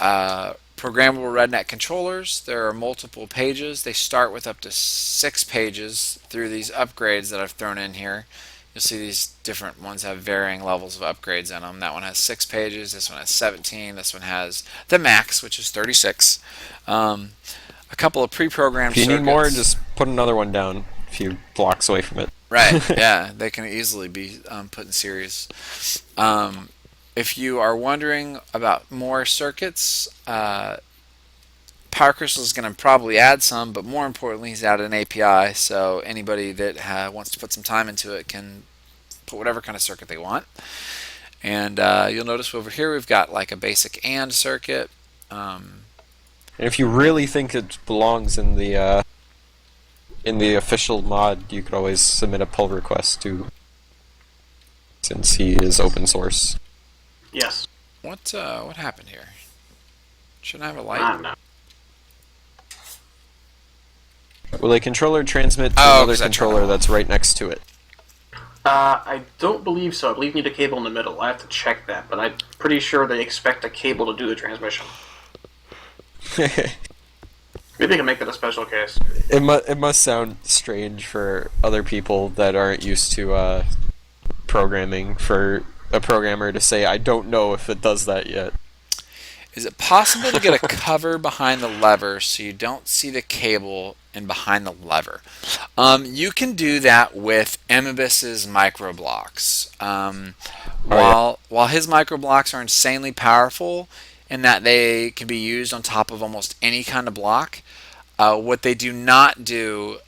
programmable RedNet controllers. There are multiple pages. They start with up to 6 pages through these upgrades that I've thrown in here. You'll see these different ones have varying levels of upgrades in them. That one has 6 pages. This one has 17. This one has the max, which is 36. A couple of pre-programmed If you circuits. need more, just put another one down a few blocks away from it. Right, yeah, they can easily be put in series. If you are wondering about more circuits, Powercrystals is going to probably add some, but more importantly, he's added an API, so anybody that wants to put some time into it can put whatever kind of circuit they want. And you'll notice over here we've got like a basic AND circuit. And if you really think it belongs in the official mod, you could always submit a pull request to, since he is open source. Yes. What happened here? Shouldn't I have a I light? don't know. Will a controller transmit to Oh, another 'cause I turned it controller off. that's right next to it? I don't believe so. I believe you need a cable in the middle. I have to check that, but I'm pretty sure they expect a cable to do the transmission. Maybe I can make that a special case. It must sound strange for other people that aren't used to programming for a programmer to say, I don't know if it does that yet. Is it possible to get a cover behind the lever so you don't see the cable and behind the lever? You can do that with Emibus's microblocks. While his microblocks are insanely powerful in that they can be used on top of almost any kind of block, what they do not do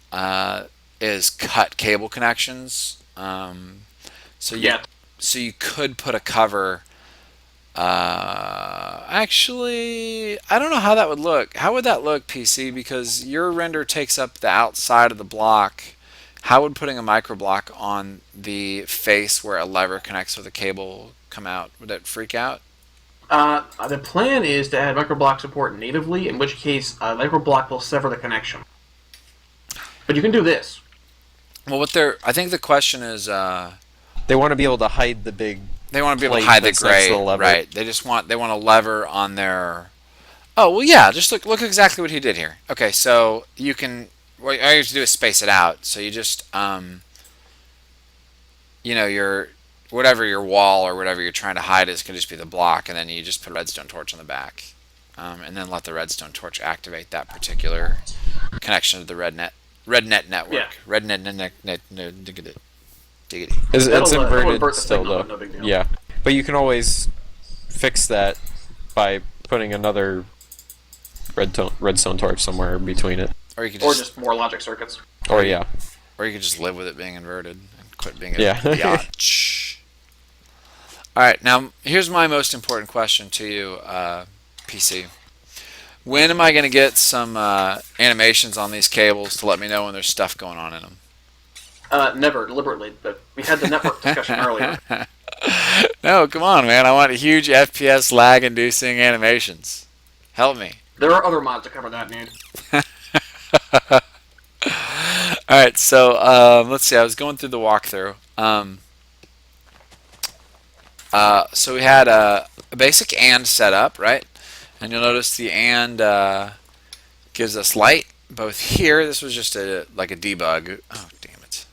is cut cable connections. So you could put a cover. Actually, I don't know how that would look. How would that look, PC? Because your render takes up the outside of the block. How would putting a microblock on the face where a lever connects with a cable come out? Would it freak out? The plan is to add microblock support natively, in which case a microblock will sever the connection. But you can do this. Well, I think the question is, They want to be able to hide the big... they want to be able to plate hide the that's next to gray, the lever. right? They want a lever on their. Oh well, yeah. Just look exactly what he did here. Okay, so you can. What all you have to do is space it out. So you just your whatever your wall or whatever you're trying to hide is can just be the block, and then you just put a redstone torch on the back, and then let the redstone torch activate that particular connection to the RedNet network. Yeah. RedNet diggity. It's That'll inverted invert the still, signal, though. but no big deal. Yeah. But you can always fix that by putting another redstone torch somewhere between it. Or you could Or just more logic circuits. Or, yeah. Or you could just live with it being inverted and quit being a Yeah. biatch. Alright, now here's my most important question to you, PC. When am I going to get some animations on these cables to let me know when there's stuff going on in them? Never, deliberately, but we had the network discussion earlier. No, come on, man. I want huge FPS lag-inducing animations. Help me. There are other mods that cover that need. Alright, so let's see. I was going through the walkthrough. So we had a basic AND setup, right? And you'll notice the AND gives us light both here. This was just like a debug. Oh, damn it.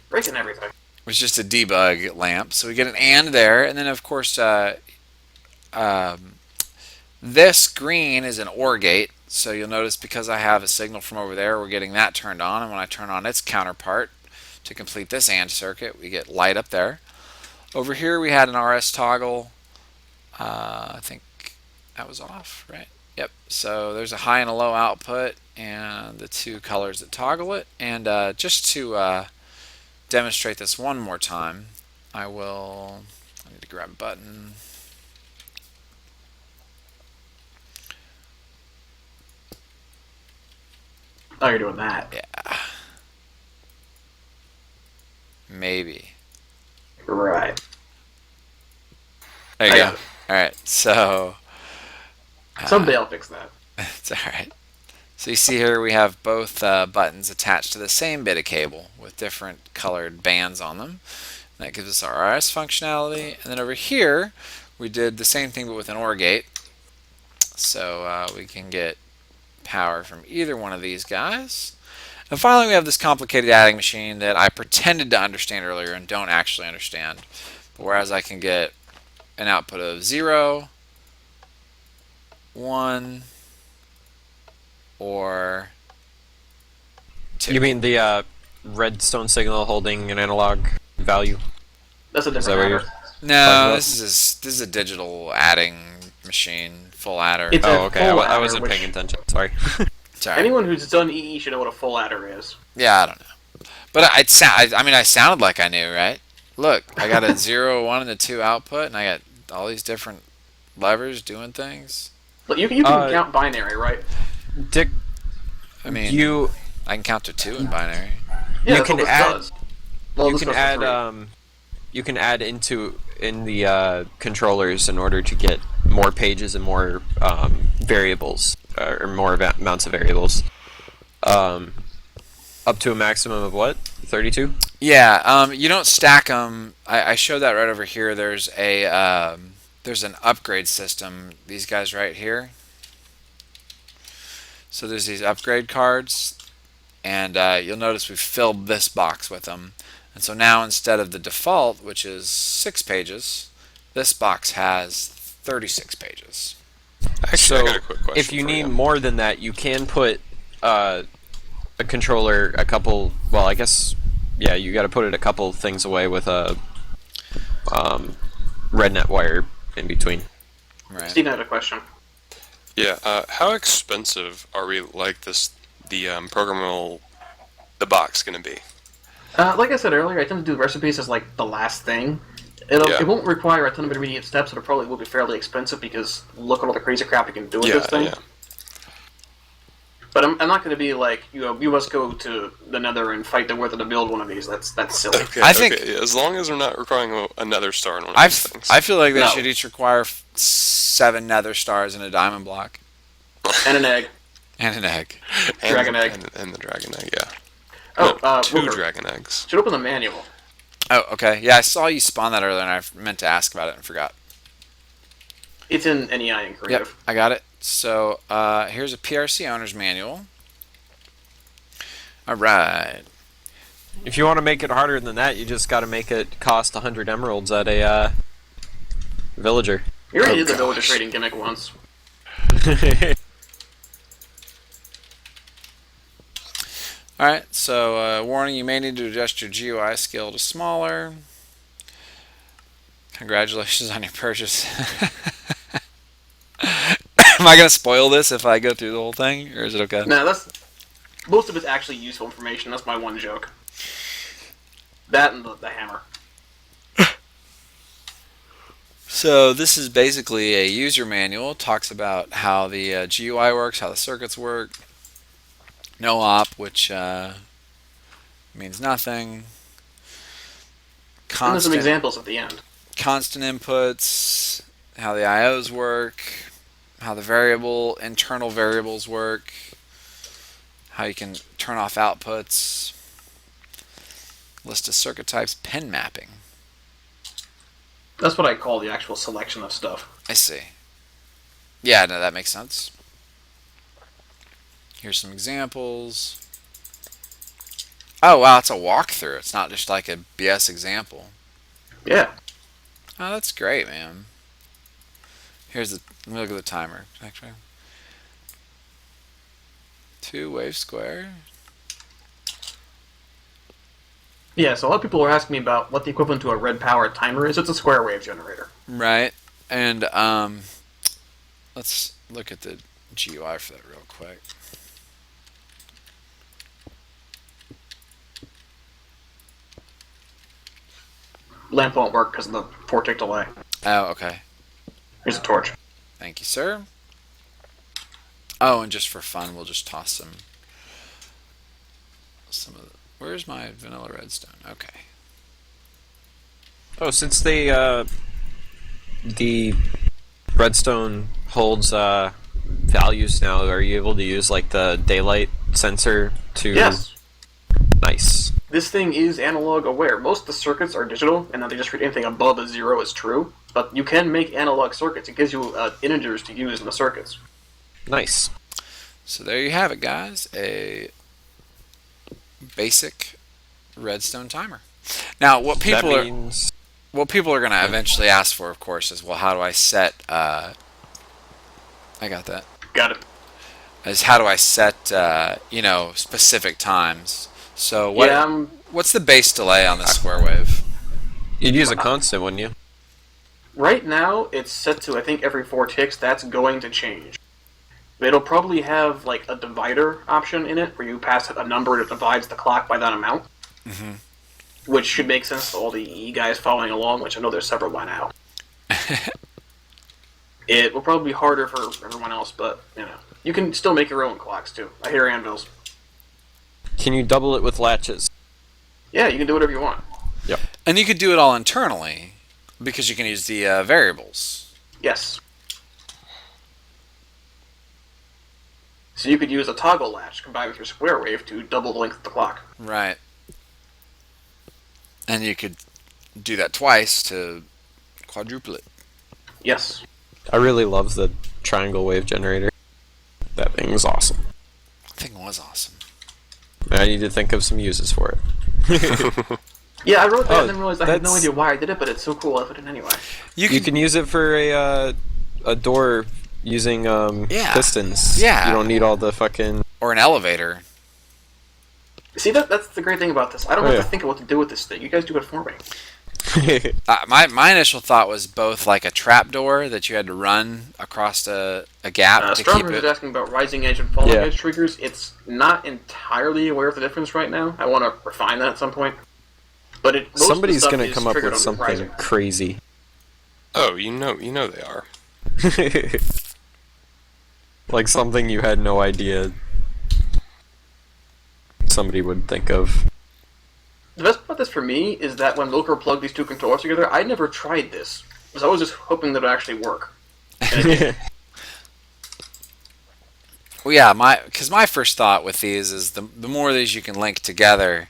Breaking everything. It was just a debug lamp. So we get an AND there, and then of course this green is an OR gate. So you'll notice because I have a signal from over there, we're getting that turned on, and when I turn on its counterpart to complete this AND circuit, we get light up there. Over here we had an RS toggle. I think that was off, right? Yep. So there's a high and a low output and the two colors that toggle it. And just to demonstrate this one more time, I need to grab a button. Oh, you're doing that. Yeah. Maybe. Right. There you I go. got it. Alright, so Someday I'll fix that. it's alright. So you see here we have both buttons attached to the same bit of cable with different colored bands on them. That gives us our RS functionality. And then over here we did the same thing but with an OR gate. So we can get power from either one of these guys. And finally we have this complicated adding machine that I pretended to understand earlier and don't actually understand. But whereas I can get an output of 0, 1, or 2. You mean the redstone signal holding an analog value? That's a Is that different what you're... matter. No, this is a digital adding machine, full adder. It's Oh, a okay. full I adder, wasn't which paying attention. Sorry. Sorry. anyone who's done EE should know what a full adder is. Yeah, I don't know. But I sounded like I knew, right? Look, I got a 0, 1, and a 2 output, and I got all these different levers doing things. But you can count binary, right? Dick, I mean, you I can count to 2 in binary. Yeah, You that's can what this add- does. Well, you this can goes to add 3. you can add in the controllers in order to get more pages and more variables or more amounts of variables. Up to a maximum of what? 32? Yeah, you don't stack them. I showed that right over here. There's an upgrade system. These guys right here. So there's these upgrade cards, and you'll notice we've filled this box with them. And so now instead of the default, which is 6 pages, this box has 36 pages. Actually, I So got a quick question. if you for need more than that, you can put a controller a couple. Well, I guess yeah, you got to put it a couple things away with a red net wire in between. Right. Steve had a question. Yeah, how expensive are we like this? The programmable, the box going to be? Like I said earlier, I tend to do recipes as like the last thing. Yeah. It won't require a ton of intermediate steps, but it probably will be fairly expensive because look at all the crazy crap you can do with Yeah, this thing. yeah. But I'm not going to be like, you must go to the Nether and fight the Wither to build one of these. That's silly. Okay, I think- okay, as long as we're not requiring another star in one of these things. I feel like they No. should each require 7 nether stars and a diamond block. And an egg. And an egg. And- dragon egg. And the dragon egg, yeah. Oh, No, 2 Wylker. dragon eggs. Should open the manual. Oh, okay. Yeah, I saw you spawn that earlier, and I meant to ask about it and forgot. It's in NEI and Yep, Creative. I got it. So here's a PRC owner's manual. All right. If you want to make it harder than that, you just got to make it cost 100 emeralds at a villager. You already Oh, did the villager gosh. trading gimmick once. All right. So warning: you may need to adjust your GUI scale to smaller. Congratulations on your purchase. Am I gonna spoil this if I go through the whole thing, or is it okay? No, most of it's actually useful information. That's my one joke. That and the hammer. So this is basically a user manual. It talks about how the GUI works, how the circuits work. No op, which means nothing. And there's some examples at the end. Constant inputs, how the IOs work, how the internal variables work, how you can turn off outputs, list of circuit types, pin mapping. That's what I call the actual selection of stuff. I see. Yeah, no, that makes sense. Here's some examples. Oh, wow, it's a walkthrough. It's not just like a BS example. Yeah. Oh, that's great, man. Let me look at the timer. Actually, 2 wave square. Yeah, so a lot of people are asking me about what the equivalent to a red power timer is. It's a square wave generator. Right. And let's look at the GUI for that real quick. Lamp won't work because of the 4-tick delay. Oh, okay. Here's a torch. Thank you, sir. Oh, and just for fun, we'll just toss some of the... Where's my vanilla redstone? Okay. Oh, since the redstone holds values now, are you able to use like the daylight sensor to? Yes. Nice. This thing is analog aware. Most of the circuits are digital, and then they just treat anything above a 0 as true. But you can make analog circuits. It gives you integers to use in the circuits. Nice. So there you have it, guys. A basic redstone timer. Now, what people are going to eventually ask for, of course, is, well, how do I set... I got that. Got it. Is how do I set, specific times? So what's the base delay on this square wave? You'd use a constant, wouldn't you? Right now, it's set to, I think, every 4 ticks. That's going to change. It'll probably have, like, a divider option in it, where you pass a number that divides the clock by that amount. Mm-hmm. Which should make sense to all the E guys following along, which I know there's several by now. It will probably be harder for everyone else, but, you can still make your own clocks, too. I hear anvils. Can you double it with latches? Yeah, you can do whatever you want. Yep. And you could do it all internally, because you can use the variables. Yes. So you could use a toggle latch combined with your square wave to double the length of the clock. Right. And you could do that twice to quadruple it. Yes. I really love the triangle wave generator. That thing was awesome. That thing was awesome. I need to think of some uses for it. Yeah, I wrote that and then realized I had no idea why I did it, but it's so cool I put it anyway. You can use it for a door using pistons. Yeah. You don't need all the fucking... Or an elevator. See, that's the great thing about this. I don't have to think of what to do with this thing. You guys do it for me. My initial thought was both like a trapdoor that you had to run across a gap to keep Stromberg it. is asking about rising edge and falling edge triggers. It's not entirely aware of the difference right now. I want to refine that at some point. But somebody's going to come up with something crazy. Oh, you know they are. Like something you had no idea somebody would think of. The best part about this for me is that when Wylker plugged these two controllers together, I never tried this. Because I was just hoping that it would actually work. Well, yeah, because my first thought with these is the more of these you can link together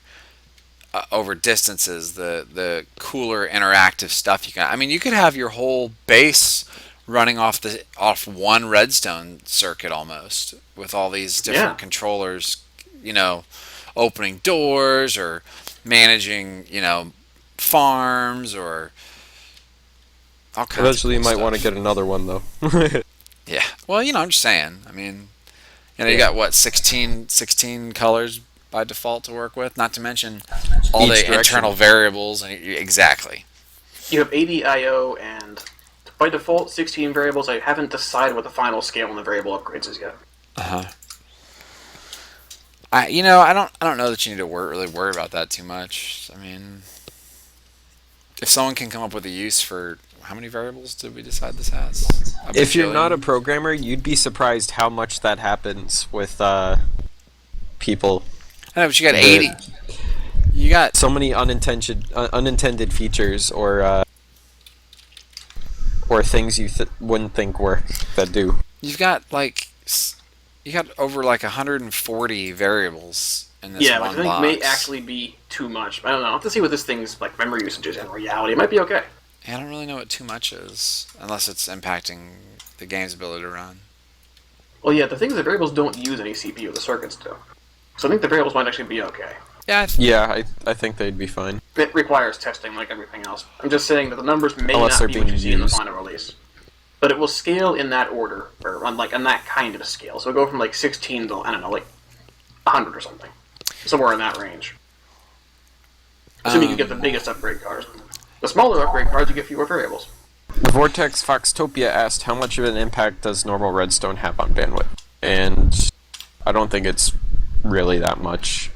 over distances, the cooler interactive stuff you can. I mean, you could have your whole base running off one redstone circuit almost, with all these different controllers, opening doors or managing, farms or all kinds Eventually, of you might stuff. want to get another one though. Yeah. Well, I'm just saying. I mean, you got what 16 colors by default to work with. Not to mention all the internal variables. And exactly. You have 80 I/O and by default 16 variables. I haven't decided what the final scale on the variable upgrades is yet. I don't know that you need to really worry about that too much. I mean, if someone can come up with a use for how many variables did we decide this has? If you're not a programmer, you'd be surprised how much that happens with people. I know, but you got 80. You got so many unintended features or things you wouldn't think work that do. You've got over 140 variables in this one which I think box. may actually be too much. I don't know. I'll have to see what this thing's memory usage is in reality. It might be okay. I don't really know what too much is, unless it's impacting the game's ability to run. Well, yeah, the thing is the variables don't use any CPU, the circuits do. So I think the variables might actually be okay. Yeah, Yeah, I think they'd be fine. It requires testing like everything else. I'm just saying that the numbers may Unless not they're be what being you see in the used. final release. But it will scale in that order, or on that kind of scale. So it'll go from like 16 to, I don't know, like 100 or something. Somewhere in that range. Assuming you get the biggest upgrade cards. The smaller upgrade cards, you get fewer variables. Vortex Foxtopia asked, how much of an impact does normal redstone have on bandwidth? And I don't think it's really that much.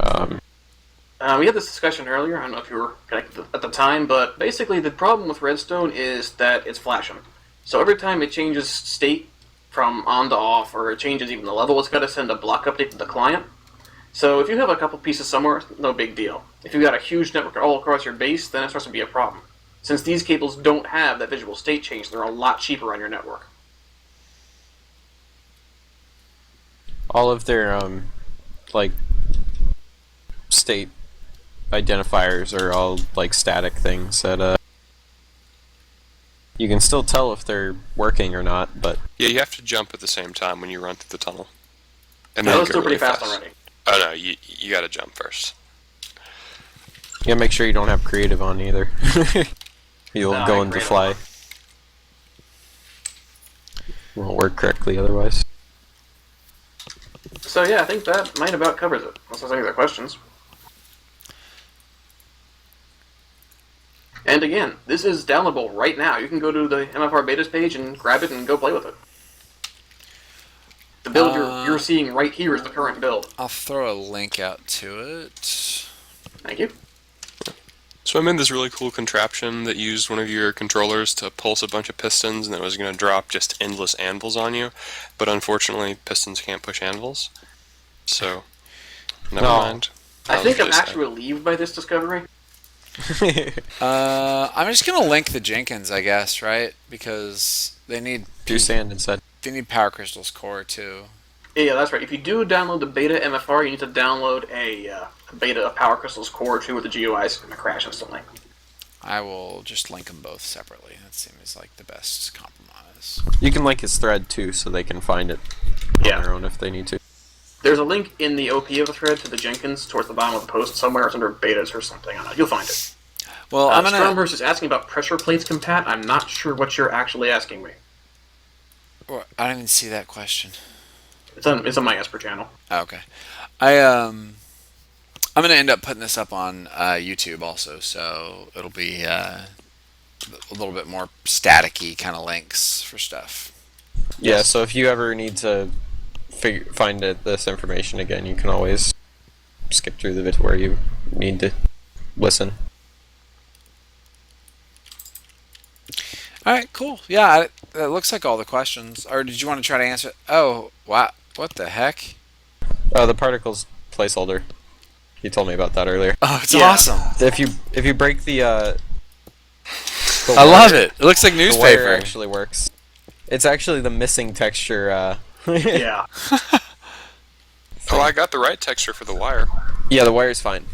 We had this discussion earlier, I don't know if you were connected at the time, but basically the problem with redstone is that it's flashing. So every time it changes state from on to off, or it changes even the level, it's got to send a block update to the client. So if you have a couple pieces somewhere, no big deal. If you've got a huge network all across your base, then it starts to be a problem. Since these cables don't have that visual state change, they're a lot cheaper on your network. All of their, like, state identifiers are all, like, static things that, you can still tell if they're working or not, but... Yeah, you have to jump at the same time when you run through the tunnel. And That then was go still pretty really fast already. Oh no, you gotta jump first. You gotta make sure you don't have creative on either. You'll No, go I into creative fly. Won't work correctly otherwise. So yeah, I think that might about covers it. Unless there's any other questions. And again, this is downloadable right now. You can go to the MFR betas page and grab it and go play with it. The build you're seeing right here is the current build. I'll throw a link out to it. Thank you. So I made this really cool contraption that used one of your controllers to pulse a bunch of pistons, and it was going to drop just endless anvils on you. But unfortunately, pistons can't push anvils. So, never No. mind. I was think I'm really sad. actually relieved by this discovery. I'm just gonna link the Jenkins, I guess, right? Because they need Do sand instead. they need Powercrystals core too. Yeah, that's right. If you do download the beta MFR, you need to download a beta of Powercrystals Core 2 with the GUI is going to crash instantly. I will just link them both separately. That seems like the best compromise. You can link his thread too, so they can find it on Yeah. their own if they need to. There's a link in the OP of the thread to the Jenkins towards the bottom of the post somewhere. It's under betas or something. I don't know. You'll find it. Well, I'm gonna. Stromverse is asking about pressure plates compat. I'm not sure what you're actually asking me. I don't even see that question. It's on my Esper channel. Oh, okay. I'm gonna end up putting this up on YouTube also, so it'll be a little bit more staticky kind of links for stuff. Yeah, so if you ever need to find this information again, you can always skip through the bit where you need to listen. All right, cool. Yeah, that looks like all the questions. Or did you want to try to answer? Oh, wow. What the heck? The particles placeholder. You told me about that earlier. Oh, it's Yeah. awesome. If you break the I wire, love it. It looks like The wire newspaper. actually works. It's actually the missing texture. Yeah. Oh, I got the right texture for the wire. Yeah, the wire's fine.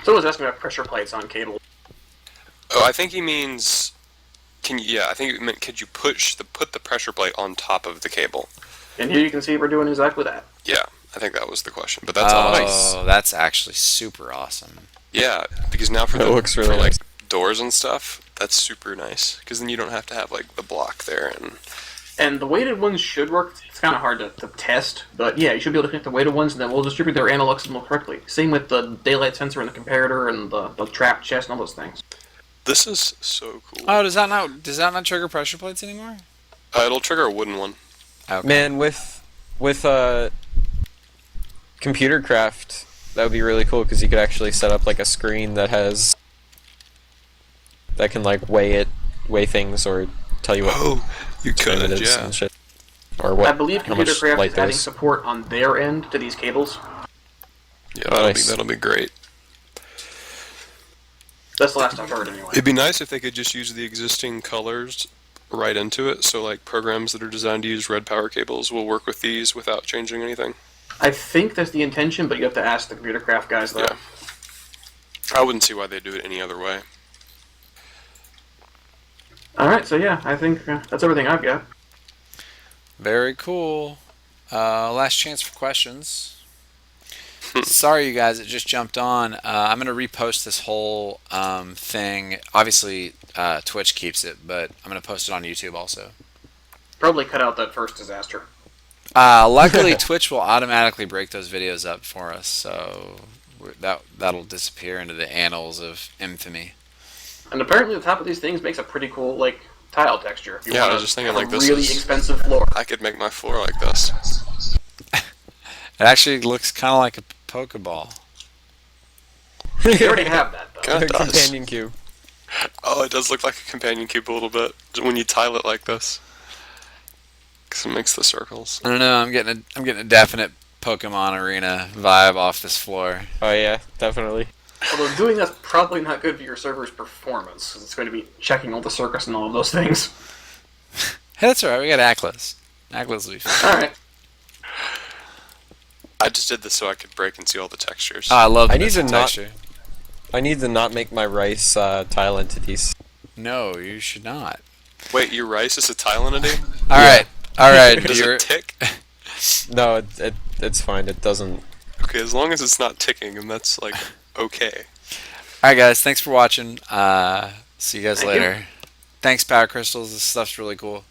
Someone's asking about pressure plates on cable. Oh, I think he means. Yeah, I think it meant could you put the pressure plate on top of the cable? And here you can see we're doing exactly that. Yeah, I think that was the question. But that's all. Oh, that's actually super awesome. Yeah, because now for It looks really for like nice. doors and stuff, that's super nice. Because then you don't have to have like the block there and. And the weighted ones should work. It's kind of hard to test, but yeah, you should be able to connect the weighted ones, and then we'll distribute their analog signal correctly. Same with the daylight sensor and the comparator and the trap chest and all those things. This is so cool. Oh, does that not trigger pressure plates anymore? It'll trigger a wooden one. Okay. Man, with computer craft, that would be really cool because you could actually set up like a screen that can like weigh things or tell you what You time could, it is yeah. and shit. Or what? I believe how much Computer Craft light is there adding support on their end to these cables. Yeah, Nice. that'll be great. That's the last I've heard, anyway. It'd be nice if they could just use the existing colors right into it, so like programs that are designed to use red power cables will work with these without changing anything. I think that's the intention, but you have to ask the Computer Craft guys, though. Yeah. I wouldn't see why they'd do it any other way. All right, so yeah, I think that's everything I've got. Very cool. Last chance for questions. Sorry, you guys, it just jumped on. I'm going to repost this whole thing. Obviously, Twitch keeps it, but I'm going to post it on YouTube also. Probably cut out that first disaster. Luckily, Twitch will automatically break those videos up for us, so that'll disappear into the annals of infamy. And apparently, the top of these things makes a pretty cool like tile texture. If you Yeah, want I was just thinking, like, a this really is- expensive floor. I could make my floor like this. It actually looks kind of like a Pokeball. You already have that though. Kinda does. Companion cube. Oh, it does look like a companion cube a little bit when you tile it like this. Because it makes the circles. I don't know. I'm getting a definite Pokemon Arena vibe off this floor. Oh yeah, definitely. Although doing that's probably not good for your server's performance, because it's going to be checking all the circuits and all of those things. Hey, that's alright. We got Atlas. Atlas will be fine. All right. I just did this so I could break and see all the textures. Oh, I love the I need to missing not- texture. I need to not make my rice tile entities. No, you should not. Wait, your rice is a tile entity? All right. Does You're- it tick? No, it's fine. It doesn't. Okay, as long as it's not ticking, and that's like okay. All right, guys. Thanks for watching. See you guys Thank later. Thanks, Powercrystals. This stuff's really cool.